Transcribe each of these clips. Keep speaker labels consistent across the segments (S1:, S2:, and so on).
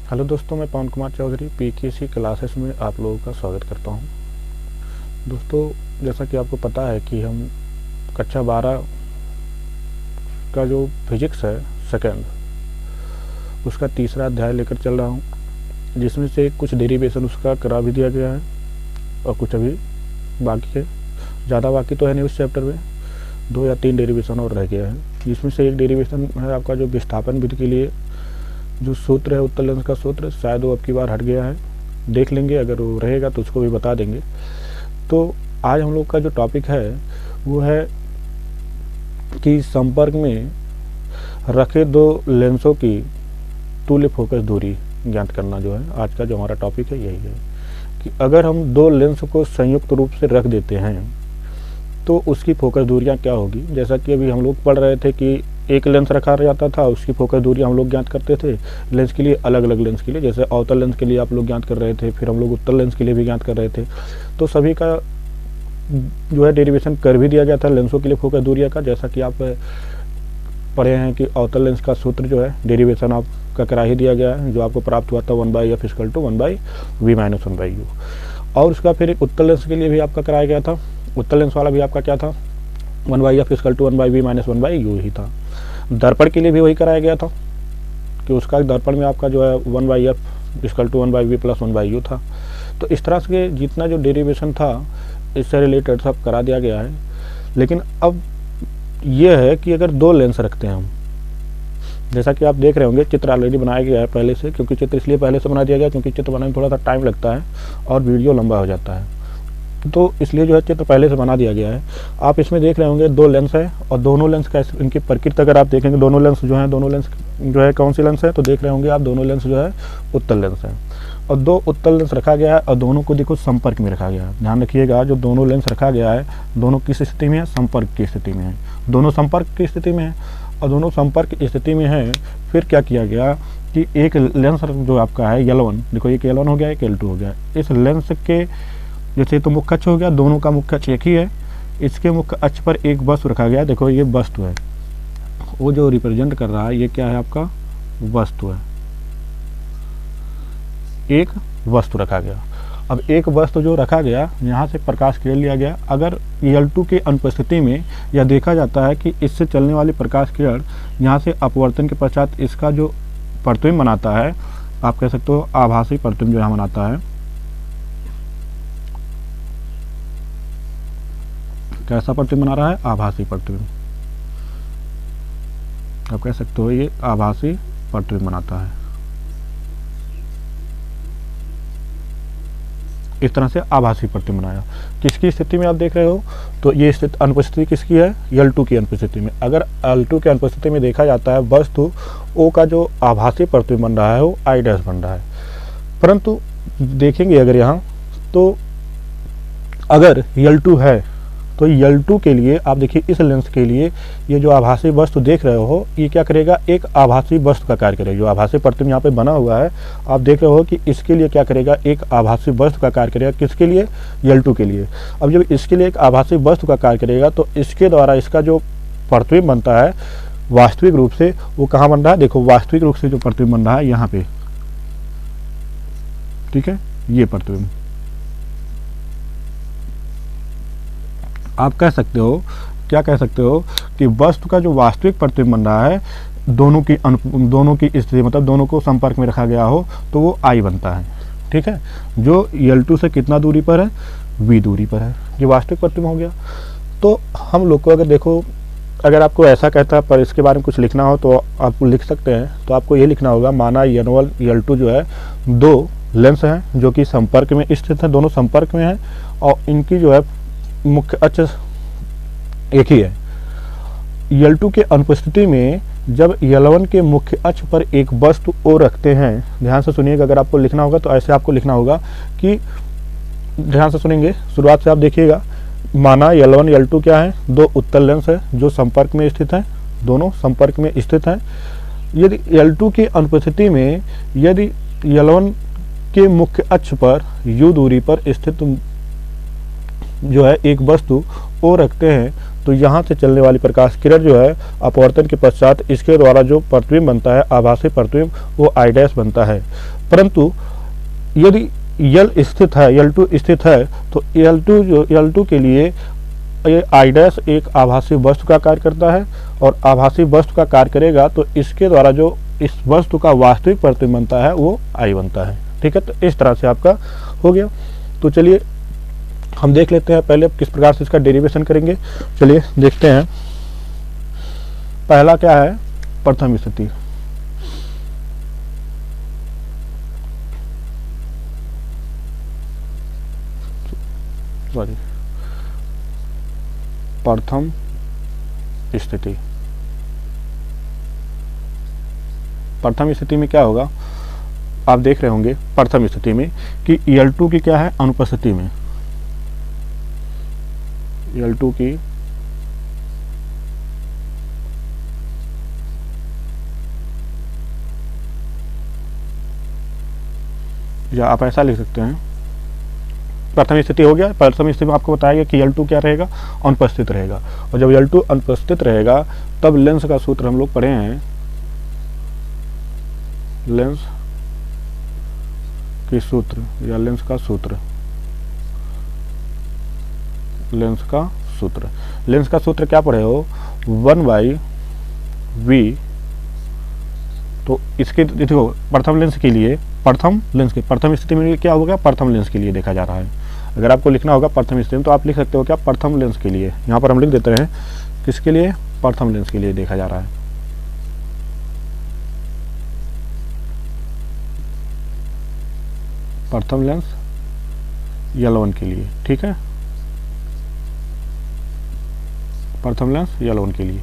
S1: Hello दोस्तों, मैं पवन Kumar Chaudhary PKC classes में आप लोगों का स्वागत करता हूं। दोस्तों, जैसा कि आपको पता है कि हम कक्षा 12 का जो फिजिक्स है सेकंड, उसका तीसरा अध्याय लेकर चल रहा हूं, जिसमें से कुछ डेरिवेशन उसका करा भी दिया गया है और कुछ अभी बाकी है। ज़्यादा बाकी तो है नहीं उस चैप्टर में, 2 या 3 डेरिवेशन और रह गया है, जिसमें से एक डेरिवेशन है आपका जो विस्थापन विधि के लिए जो सूत्र है, उत्तल लेंस का सूत्र, शायद वो अब की बार हट गया है, देख लेंगे, अगर वो रहेगा तो उसको भी बता देंगे। तो आज हम लोग का जो टॉपिक है वो है कि संपर्क में रखे 2 लेंसों की तुल्य फोकस दूरी ज्ञात करना, जो है आज का जो हमारा टॉपिक है यही है कि अगर हम 2 लेंस को संयुक्त रूप से रख देते हैं तो उसकी फोकस दूरियां क्या होगी। जैसा कि अभी हम लोग पढ़ रहे थे कि एक लेंस रखा जाता था, उसकी फोकस दूरी हम लोग ज्ञात करते थे लेंस के लिए, अलग अलग लेंस के लिए, जैसे अवतल लेंस के लिए आप लोग ज्ञात कर रहे थे, फिर हम लोग उत्तल लेंस के लिए भी ज्ञात कर रहे थे। तो सभी का जो है डेरिवेशन कर भी दिया गया था लेंसों के लिए फोकस दूरिया का, जैसा कि आप पढ़े हैं कि अवतल लेंस का सूत्र जो है डेरिवेशन आपका करा ही दिया गया है, जो आपको प्राप्त हुआ था 1/f = 1/v - 1/u। और उसका फिर उत्तल लेंस के लिए भी आपका कराया गया था, उत्तल लेंस वाला भी आपका क्या था, 1/f = 1/v - 1/u ही था। दर्पण के लिए भी वही कराया गया था कि उसका दर्पण में आपका जो है 1/f = 1/v + 1/u था। तो इस तरह से जितना जो डेरिवेशन था इससे रिलेटेड सब करा दिया गया है। लेकिन अब यह है कि अगर 2 लेंस रखते हैं हम, जैसा कि आप देख रहे होंगे चित्र ऑलरेडी बनाया गया है पहले से, क्योंकि चित्र इसलिए पहले से बना दिया गया क्योंकि चित्र बनाने में थोड़ा सा टाइम लगता है और वीडियो लंबा हो जाता है, तो इसलिए जो है चित्र पहले से बना दिया गया है। आप इसमें देख रहे होंगे 2 लेंस है और दोनों लेंस का इनकी प्रकृति अगर आप देखेंगे, दोनों लेंस जो है कौन सी लेंस है, तो देख रहे होंगे आप दोनों लेंस जो है उत्तल लेंस है और 2 उत्तल लेंस रखा गया है और दोनों को देखो संपर्क में रखा गया है। ध्यान रखिएगा, जो दोनों लेंस रखा गया है दोनों किस स्थिति में है, संपर्क की स्थिति में है, दोनों संपर्क की स्थिति में है। और दोनों संपर्क की स्थिति में है, फिर क्या किया गया कि एक लेंस जो आपका है L1, देखो एक L1 हो गया, एक L2 हो गया, इस लेंस के जैसे तो मुख्य अक्ष हो गया, दोनों का मुख्य अक्ष एक ही है, इसके मुख्य अक्ष पर एक वस्तु रखा गया है। देखो ये वस्तु है, वो जो रिप्रेजेंट कर रहा है ये क्या है, आपका वस्तु है, एक वस्तु रखा गया। अब एक वस्तु जो रखा गया, यहाँ से प्रकाश किरण लिया गया। अगर L2 के अनुपस्थिति में यह देखा जाता है कि इससे चलने वाली प्रकाश किरण यहाँ से अपवर्तन के पश्चात इसका जो प्रतिबिंब बनाता है, आप कह सकते हो आभासी प्रतिबिंब जो यहाँ बनाता है, कैसा प्रतिबिंब बना रहा है, आभासी प्रतिबिंब, आप कह सकते हो ये आभासी प्रतिबिंब बनाता है। इस तरह से आभासी प्रतिबिंब बनाया। किसकी स्थिति में आप देख रहे हो, तो ये स्थिति अनुपस्थिति किसकी है, L2 की अनुपस्थिति में। अगर L2 की अनुपस्थिति में देखा जाता है वस्तु O का जो आभासी प्रतिबिंब बन रहा है वो I' बन रहा है। परंतु देखेंगे अगर यहाँ, तो अगर L2 है तो L2 के लिए आप देखिए, इस लेंस के लिए ये जो आभासी वस्तु देख रहे हो ये क्या करेगा, एक आभासी वस्तु का कार्य करेगा। जो आभासी प्रतिबिंब यहाँ पे बना हुआ है आप देख रहे हो कि इसके लिए क्या करेगा, एक आभासी वस्तु का कार्य करेगा। किसके लिए, L2 के लिए। अब जब इसके लिए एक आभासी वस्तु का कार्य करेगा तो इसके द्वारा इसका जो प्रतिबिंब बनता है वास्तविक रूप से वो कहाँ बन रहा है, देखो वास्तविक रूप से जो प्रतिबिंब बन रहा है यहाँ पे, ठीक है, ये प्रतिबिंब आप कह सकते हो, क्या कह सकते हो कि वस्तु का जो वास्तविक प्रतिबिंब बन रहा है दोनों की स्थिति, मतलब दोनों को संपर्क में रखा गया हो तो वो I बनता है, ठीक है, जो L2 से कितना दूरी पर है, V दूरी पर है, ये वास्तविक प्रतिबिंब हो गया। तो हम लोग को अगर देखो, अगर आपको ऐसा कहता है पर इसके बारे में कुछ लिखना हो तो आप लिख सकते हैं। तो आपको ये लिखना होगा, माना L1 L2 जो है 2 लेंस हैं जो कि संपर्क में स्थित हैं, दोनों संपर्क में हैं और इनकी जो है मुख्य अक्ष एक ही है। L2 के अनुपस्थिति में जब L1 के मुख्य अक्ष पर एक वस्तु O रखते हैं, ध्यान से सुनिएगा, अगर आपको लिखना होगा तो ऐसे आपको लिखना होगा कि, ध्यान से सुनेंगे, शुरुआत से आप देखिएगा, माना L1 L2 क्या है, 2 उत्तल लेंस है जो संपर्क में स्थित हैं, दोनों संपर्क में स्थित हैं। यदि L2 की अनुपस्थिति में यदि L1 के मुख्य अक्ष पर U दूरी पर स्थित जो है एक वस्तु O रखते हैं तो यहाँ से चलने वाली प्रकाश किरण जो है अपवर्तन के पश्चात इसके द्वारा जो प्रतिबिंब बनता है आभासी प्रतिबिंब वो I' बनता है। परंतु यदि यल स्थित है, L2 स्थित है, तो L2 के लिए ये I डैश एक आभासी वस्तु का कार्य करता है, और आभासी वस्तु का कार्य करेगा तो इसके द्वारा जो इस वस्तु का वास्तविक प्रतिबिंब बनता है वो I बनता है। ठीक है, तो इस तरह से आपका हो गया। तो चलिए हम देख लेते हैं पहले किस प्रकार से इसका डेरिवेशन करेंगे। चलिए देखते हैं। पहला क्या है, प्रथम स्थिति। प्रथम स्थिति। प्रथम स्थिति में क्या होगा, आप देख रहे होंगे प्रथम स्थिति में कि L2 की क्या है, अनुपस्थिति में L2 की या आप ऐसा लिख सकते हैं, प्रथम स्थिति हो गया। प्रथम स्थिति में आपको बताया कि L2 क्या रहेगा, अनुपस्थित रहेगा, और जब L2 अनुपस्थित रहेगा तब लेंस का सूत्र हम लोग पढ़े हैं, लेंस की सूत्र या लेंस का सूत्र, लेंस का सूत्र। लेंस का सूत्र क्या पढ़े हो, 1/v। तो इसके देखो प्रथम लेंस के लिए, प्रथम लेंस के प्रथम स्थिति में क्या होगा, प्रथम लेंस के लिए देखा जा रहा है। अगर आपको लिखना होगा प्रथम स्थिति में तो आप लिख सकते हो क्या, प्रथम लेंस के लिए। यहाँ पर हम लिख देते हैं किसके लिए, प्रथम लेंस के लिए देखा जा रहा है। प्रथम लेंस L1 के लिए। ठीक है, प्रथम लेंस L1 के लिए।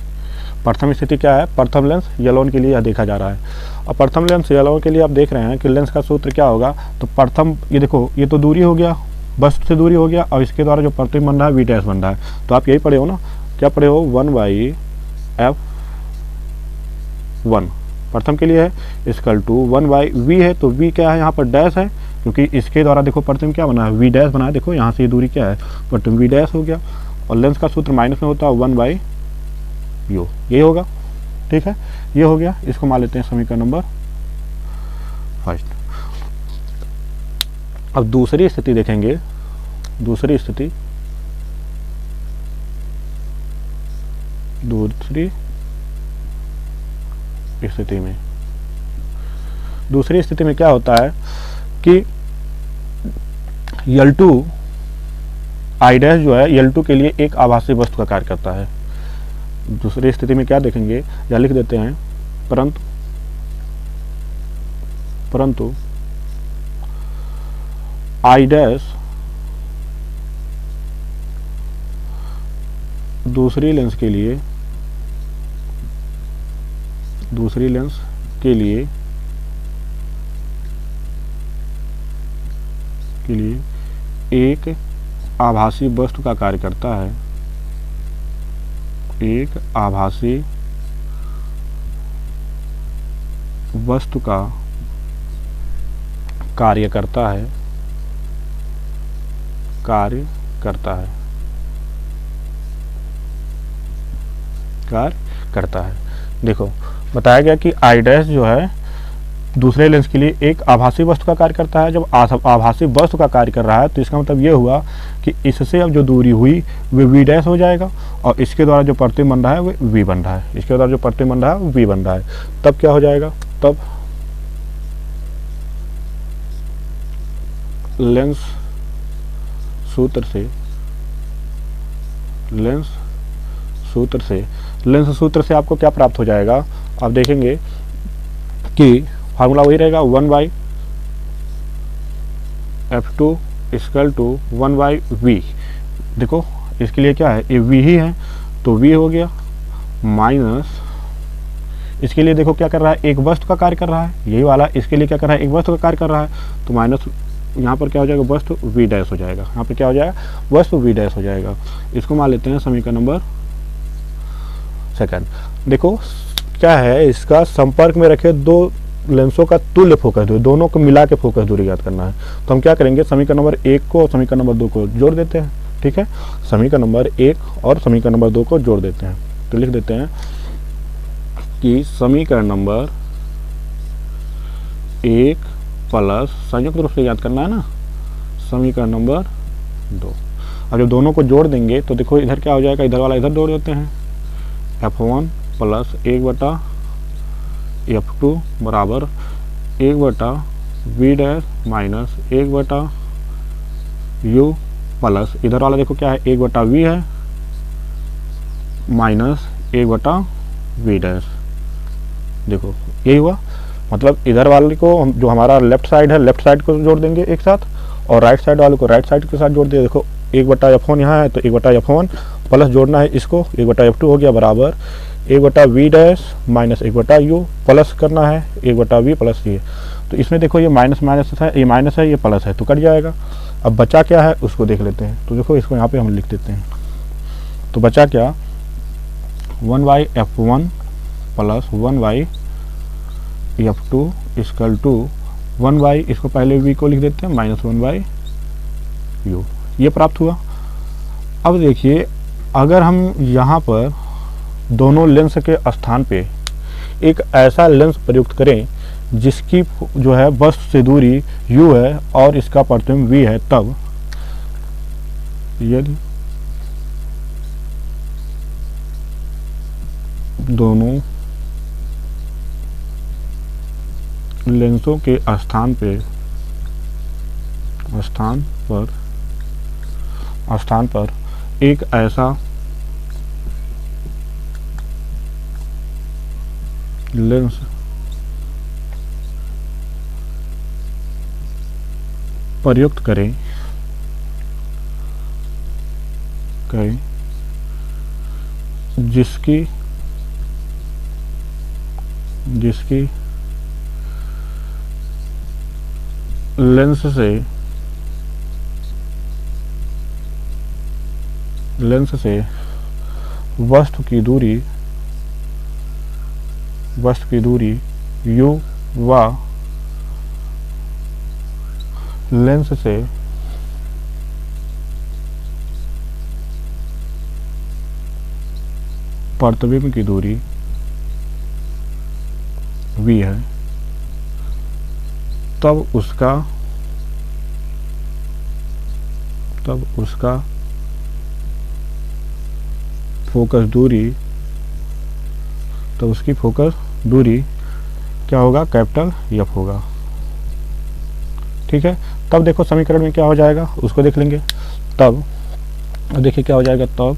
S1: प्रथम स्थिति क्या है, प्रथम लेंस L1 के लिए यह देखा जा रहा है। और प्रथम लेंस L1 के लिए आप देख रहे हैं कि लेंस का सूत्र क्या होगा, तो प्रथम, ये देखो ये तो दूरी हो गया, वस्तु से दूरी हो गया, और इसके द्वारा जो प्रतिबिंब बन रहा है V डैश बन रहा है। तो आप यही पढ़े हो ना, क्या पढ़े हो, 1/f1 प्रथम के लिए है, इसकल टू 1/v है, तो v क्या है, यहाँ पर डैश है, क्योंकि इसके द्वारा देखो प्रतिबिंब क्या बना है, V डैश बना है। देखो यहाँ से ये दूरी क्या है, प्रतिबिंब V डैश हो गया, और लेंस का सूत्र माइनस में होता है 1/u, ये होगा। ठीक है, ये हो गया। इसको मान लेते हैं समीकरण नंबर फर्स्ट। अब दूसरी स्थिति देखेंगे। दूसरी स्थिति में क्या होता है कि L2 I डैश जो है L2 के लिए एक आभासी वस्तु का कार्य करता है। दूसरी स्थिति में क्या देखेंगे, या लिख देते हैं, परंतु I डैश दूसरी लेंस के लिए एक आभासी वस्तु का कार्य करता है, एक आभासी वस्तु का कार्य करता है, देखो बताया गया कि I डैश जो है दूसरे लेंस के लिए एक आभासी वस्तु का कार्य करता है। जब आभासी वस्तु का कार्य कर रहा है तो इसका मतलब ये हुआ कि इससे अब जो दूरी हुई वो V डैश हो जाएगा, और इसके द्वारा जो प्रतिबिंब बन रहा है वो V बन रहा है, इसके द्वारा जो प्रतिबिंब बन रहा है वो V बन रहा है। तब क्या हो जाएगा, तब लेंस सूत्र से आपको क्या प्राप्त हो जाएगा, आप देखेंगे कि फार्मूला वही रहेगा, 1/f2 इक्वल टू 1/v। देखो इसके लिए क्या है, ये v ही है तो v हो गया, माइनस इसके लिए देखो क्या कर रहा है, एक वस्तु का कार्य कर रहा है, यही वाला इसके लिए क्या कर रहा है, एक वस्तु का कार्य कर रहा है, तो माइनस यहाँ पर क्या हो जाएगा, वस्तु v डैश हो जाएगा, यहाँ पर क्या हो जाएगा, वस्तु v डैश हो जाएगा। इसको मान लेते हैं समीकरण नंबर सेकंड। देखो क्या है, इसका संपर्क में रखे दो लेंसों का तुल्य फोकस दूरी, दोनों को मिला के फोकस दूरी ज्ञात करना है। तो हम क्या करेंगे, समीकरण नंबर 1 को और समीकरण नंबर 2 को जोड़ देते हैं। ठीक है, समीकरण नंबर 1 और समीकरण नंबर 2 को जोड़ देते हैं। तो लिख देते हैं कि समीकरण नंबर 1 प्लस संयुक्त रूप से याद करना है ना, समीकरण नंबर 2। अब जब दोनों को जोड़ देंगे तो देखो इधर क्या हो जाएगा, इधर वाला इधर जोड़ देते हैं, F1 प्लस 1/F2 बराबर 1/V dash minus 1/U plus इधर वाला देखो क्या है 1/V है माइनस 1/V डैश। देखो यही हुआ, मतलब इधर वाले को जो हमारा लेफ्ट साइड है लेफ्ट साइड को जोड़ देंगे एक साथ, और राइट साइड वाले को राइट साइड के साथ जोड़ देंगे। देखो 1/F1 यहाँ है तो 1/F1 प्लस जोड़ना है इसको 1/F2 हो गया बराबर 1/V dash minus 1/U plus करना है 1/V प्लस ये। तो इसमें देखो ये माइनस माइनस है, ये माइनस है ये प्लस है तो कट जाएगा। अब बचा क्या है उसको देख लेते हैं। तो देखो इसको यहाँ पे हम लिख देते हैं, तो बचा क्या 1/F1 plus 1/F2 equal to 1/, इसको पहले V को लिख देते हैं माइनस 1/U, ये प्राप्त हुआ। अब देखिए अगर हम यहाँ पर दोनों लेंस के स्थान पे एक ऐसा लेंस प्रयुक्त करें जिसकी जो है वस्तु से दूरी U है और इसका प्रतिबिंब V है, तब यदि दोनों लेंसों के स्थान पर एक ऐसा लेंस प्रयुक्त करें जिसकी लेंस से वस्तु की दूरी U व लेंस से प्रतिबिंब की दूरी V है, तब उसका फोकस दूरी, उसकी फोकस दूरी क्या होगा, कैपिटल F होगा। ठीक है, तब देखो समीकरण में क्या हो जाएगा उसको देख लेंगे। तब देखिए क्या हो जाएगा, तब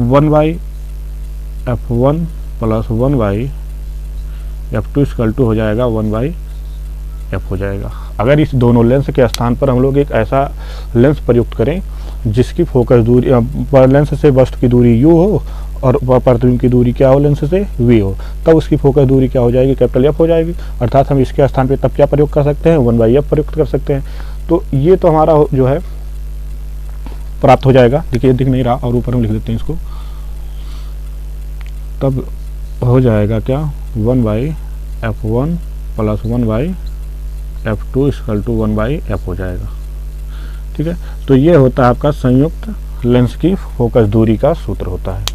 S1: 1/F1 plus 1/F2 equal to हो जाएगा 1/F हो जाएगा। अगर इस दोनों लेंस के स्थान पर हम लोग एक ऐसा लेंस प्रयुक्त करें जिसकी फोकस दूरी लेंस से वस्तु की दूरी U हो और प्रतिबिंब की दूरी क्या हो, लेंस से V हो, तब उसकी फोकस दूरी क्या हो जाएगी, कैपिटल F हो जाएगी। अर्थात हम इसके स्थान पे तब क्या प्रयोग कर सकते हैं, 1/F प्रयुक्त कर सकते हैं। तो ये तो हमारा जो है प्राप्त हो जाएगा। देखिए दिख नहीं रहा और ऊपर हम लिख देते हैं इसको, तब हो जाएगा क्या 1/F1 plus 1/F2 equal to 1/F हो जाएगा। ठीक है, तो ये होता है आपका संयुक्त लेंस की फोकस दूरी का सूत्र होता है।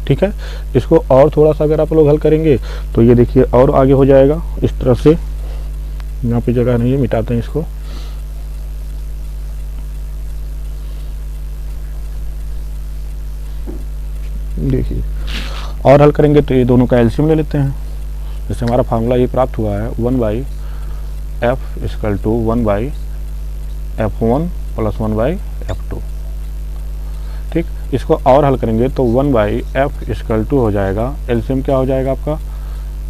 S1: ठीक है, इसको और थोड़ा सा अगर आप लोग हल करेंगे तो ये देखिए और आगे हो जाएगा इस तरह से। यहाँ पे जगह नहीं है, मिटाते हैं इसको। देखिए और हल करेंगे तो ये दोनों का एलसीएम ले लेते हैं। जैसे हमारा फार्मूला ये प्राप्त हुआ है 1/F equal to 1/F1 plus 1/F2। ठीक, इसको और हल करेंगे तो 1/F इक्वल टू हो जाएगा, एलसीएम क्या हो जाएगा आपका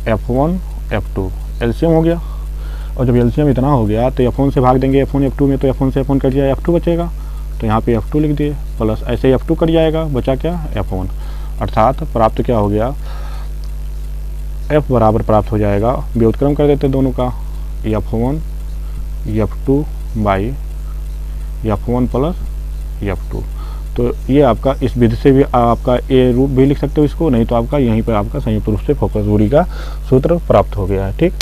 S1: F1 F2, एलसीएम हो गया। और जब एलसीएम इतना हो गया तो F1 से भाग देंगे F1 F2 में, तो F1 से F1 कट जाएगा, F2 बचेगा, तो यहाँ पे F2 लिख दिए, प्लस ऐसे ही F2 कट जाएगा, बचा क्या F1। अर्थात प्राप्त क्या हो गया, F बराबर प्राप्त हो जाएगा, व्युत्क्रम कर देते दोनों का, F1 F2 by F1 plus F2। तो ये आपका इस विधि से भी आपका ए रूप भी लिख सकते हो इसको, नहीं तो आपका यहीं पर आपका संयुक्त रूप से फोकस दूरी का सूत्र प्राप्त हो गया है। ठीक,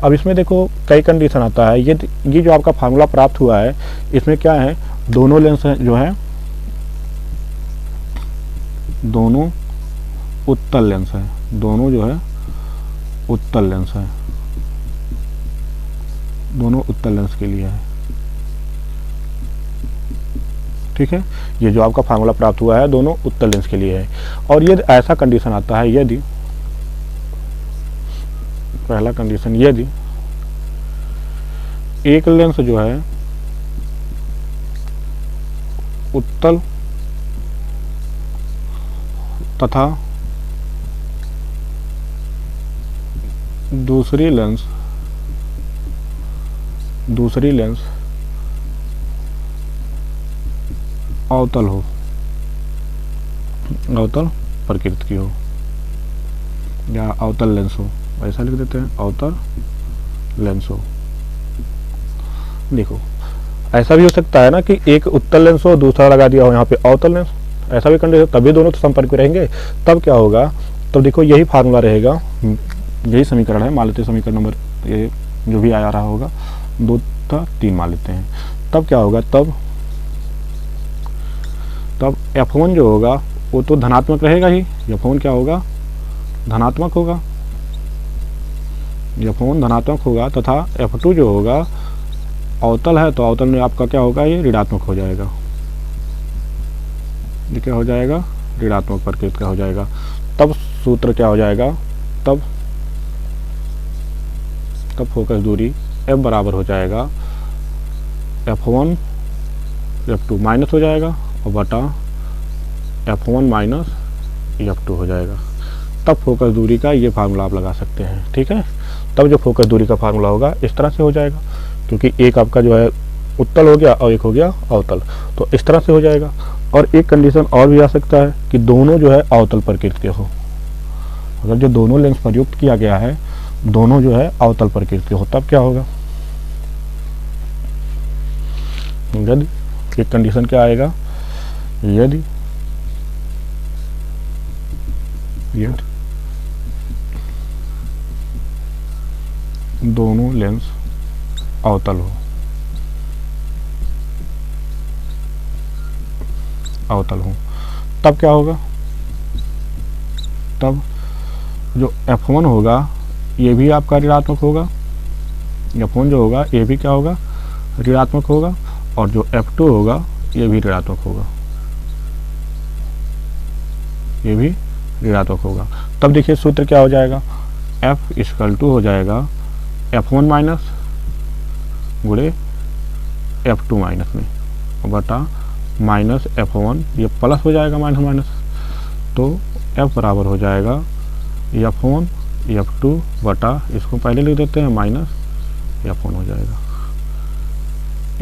S1: अब इसमें देखो कई कंडीशन आता है। ये जो आपका फार्मूला प्राप्त हुआ है इसमें क्या है, दोनों लेंस जो है दोनों उत्तल लेंस है, दोनों जो है उत्तल लेंस है। दोनों उत्तल लेंस के लिए है। ठीक है, ये जो आपका फार्मूला प्राप्त हुआ है दोनों उत्तल लेंस के लिए है। और यदि ऐसा कंडीशन आता है, यदि पहला कंडीशन, यदि एक लेंस जो है उत्तल तथा दूसरी लेंस अवतल हो, अवतल प्रकृति की हो या अवतल लेंस हो, ऐसा लिख देते हैं, अवतल लेंस हो। देखो ऐसा भी हो सकता है ना कि एक उत्तल लेंस हो, दूसरा लगा दिया हो यहाँ पे अवतल लेंस, ऐसा भी कंडीशन, तभी दोनों तो संपर्क में रहेंगे। तब क्या होगा, तो देखो यही फार्मूला रहेगा, यही समीकरण है, मान लेते हैं समीकरण नंबर ये जो भी आ रहा होगा 2 तथा 3 मान लेते हैं। तब क्या होगा, तब F1 जो होगा वो तो धनात्मक रहेगा ही, F1 क्या होगा, धनात्मक होगा, F1 धनात्मक होगा तथा F2 जो होगा अवतल है तो अवतल में आपका क्या होगा, ये ऋणात्मक हो जाएगा। ये क्या हो जाएगा, ऋणात्मक प्रकृति का हो जाएगा। तब सूत्र क्या हो जाएगा, तब फोकस दूरी F बराबर हो जाएगा F1 F2 माइनस हो जाएगा और बटा F1 माइनस F2 हो जाएगा। तब फोकस दूरी का ये फार्मूला आप लगा सकते हैं। ठीक है, तब जो फोकस दूरी का फार्मूला होगा इस तरह से हो जाएगा, क्योंकि एक आपका जो है उत्तल हो गया और एक हो गया अवतल, तो इस तरह से हो जाएगा। और एक कंडीशन और भी आ सकता है कि दोनों जो है अवतल प्रकृति के हो। अगर जो दोनों लेंस प्रयुक्त किया गया है दोनों जो है अवतल प्रकृति के हो, तब क्या होगा, यदि एक कंडीशन क्या आएगा, यदि दोनों लेंस अवतल हो, तब क्या होगा, तब जो F1 होगा ये भी आपका ऋणात्मक होगा, F1 जो होगा ये भी क्या होगा, ऋणात्मक होगा, और जो F2 होगा ये भी ऋणात्मक होगा, ये भी ऋणात्मक होगा। तब देखिए सूत्र क्या हो जाएगा, F इक्वल टू हो जाएगा F1 माइनस गुणे F2 माइनस में बटा माइनस F1, ये प्लस हो जाएगा माइनस माइनस, तो F बराबर हो जाएगा F1 F2 बटा, इसको पहले लिख देते हैं, माइनस F1 हो जाएगा।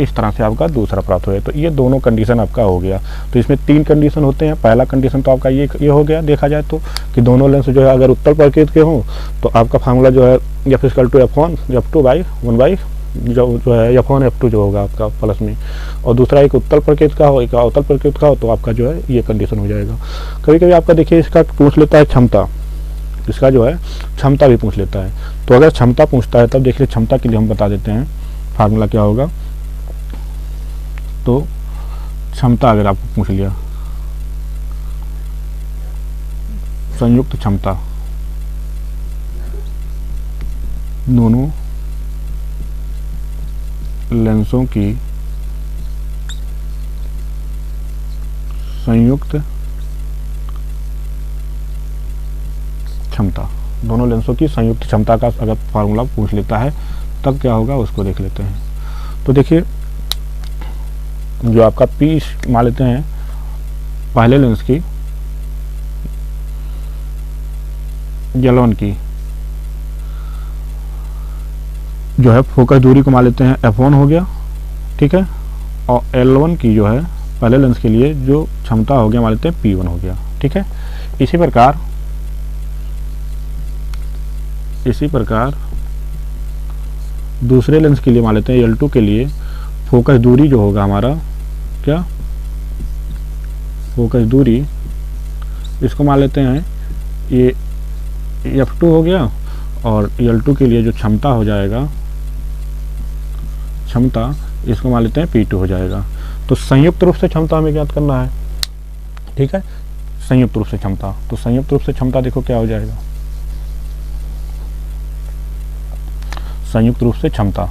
S1: इस तरह से आपका दूसरा प्राप्त हो गया। तो ये दोनों कंडीशन आपका हो गया। तो इसमें 3 कंडीशन होते हैं। पहला कंडीशन तो आपका ये हो गया, देखा जाए तो कि दोनों लेंस जो है अगर उत्तल प्रकृति के हों तो आपका फार्मूला जो है F equal to F1 F2 by 1 जो है F1 F2 जो होगा आपका प्लस में, और दूसरा एक उत्तल प्रकृति का हो एक अवतल प्रकृति का हो, तो आपका जो है ये कंडीशन हो जाएगा। कभी कभी आपका देखिए इसका पूछ लेता है क्षमता, इसका जो है क्षमता भी पूछ लेता है। तो अगर क्षमता पूछता है तब देखिए क्षमता के लिए हम बता देते हैं फार्मूला क्या होगा। तो क्षमता अगर आपको पूछ लिया, संयुक्त क्षमता दोनों लेंसों की संयुक्त क्षमता, दोनों लेंसों की संयुक्त क्षमता का अगर फार्मूला पूछ लेता है तब क्या होगा उसको देख लेते हैं। तो देखिए जो आपका P मान लेते हैं पहले लेंस की L1 की जो है फोकस दूरी को मान लेते हैं F1 हो गया, ठीक है, और L1 की जो है पहले लेंस के लिए जो क्षमता हो गया मान लेते हैं P1 हो गया, ठीक है। इसी प्रकार दूसरे लेंस के लिए मान लेते हैं L2 के लिए फोकस दूरी जो होगा हमारा क्या, फोकस दूरी इसको मान लेते हैं ये F2 हो गया, और L2 के लिए जो क्षमता हो जाएगा क्षमता इसको मान लेते हैं P2 हो जाएगा। तो संयुक्त रूप से क्षमता हमें ज्ञात करना है, ठीक है, संयुक्त रूप से क्षमता। तो संयुक्त रूप से क्षमता देखो क्या हो जाएगा, संयुक्त रूप से क्षमता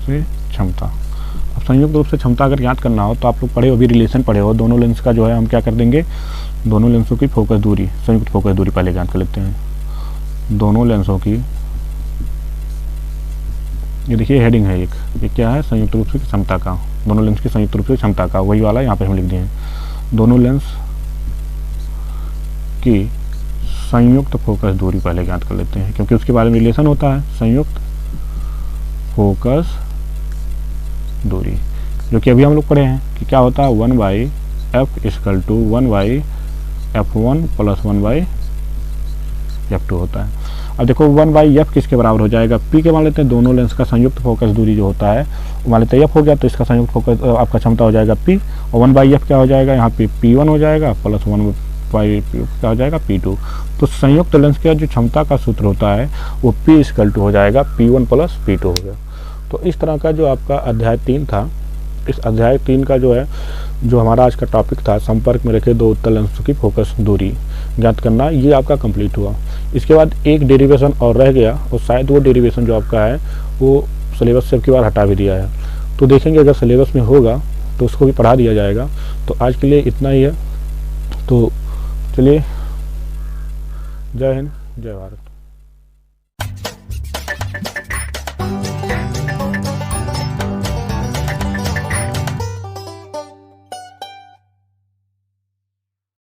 S1: से क्षमता। अब संयुक्त रूप से क्षमता अगर ज्ञात करना हो तो आप लोग पढ़े हो, अभी रिलेशन पढ़े हो, दोनों लेंस का जो है हम क्या कर देंगे, दोनों लेंसों की फोकस दूरी, संयुक्त फोकस दूरी पहले ज्ञात कर लेते हैं। दोनों लेंसों की, ये देखिए हेडिंग है एक, ये क्या है, संयुक्त रूप से क्षमता का, दोनों लेंस की संयुक्त रूप से क्षमता का, वही वाला यहाँ पे हम लिख दिए हैं। दोनों लेंस की संयुक्त फोकस दूरी पहले ज्ञात कर लेते हैं, क्योंकि उसके बारे में रिलेशन होता है, संयुक्त फोकस दूरी, जो कि अभी हम लोग पढ़े हैं कि क्या होता है, 1/f equal to 1/f1 plus 1/f2 होता है। अब देखो 1/f किसके बराबर हो जाएगा, p के मान लेते हैं, दोनों लेंस का संयुक्त फोकस दूरी जो होता है वो मान लेते हैं f हो गया, तो इसका संयुक्त फोकस आपका क्षमता हो जाएगा p, और 1/f क्या हो जाएगा, यहाँ पे p1 हो जाएगा प्लस 1/p क्या हो जाएगा, p2। तो संयुक्त लेंस का जो क्षमता का सूत्र होता है वो p इक्वल टू हो जाएगा p1 प्लस p2 हो गया। तो इस तरह का जो आपका अध्याय 3 था, इस अध्याय 3 का जो है, जो हमारा आज का टॉपिक था, संपर्क में रखे दो उत्तल लेंसों की फोकस दूरी ज्ञात करना, ये आपका कंप्लीट हुआ। इसके बाद एक डेरिवेशन और रह गया, और शायद वो डेरिवेशन जो आपका है वो सिलेबस से अब की बार हटा भी दिया है, तो देखेंगे अगर सिलेबस में होगा तो उसको भी पढ़ा दिया जाएगा। तो आज के लिए इतना ही है, तो चलिए, जय हिंद, जय भारत।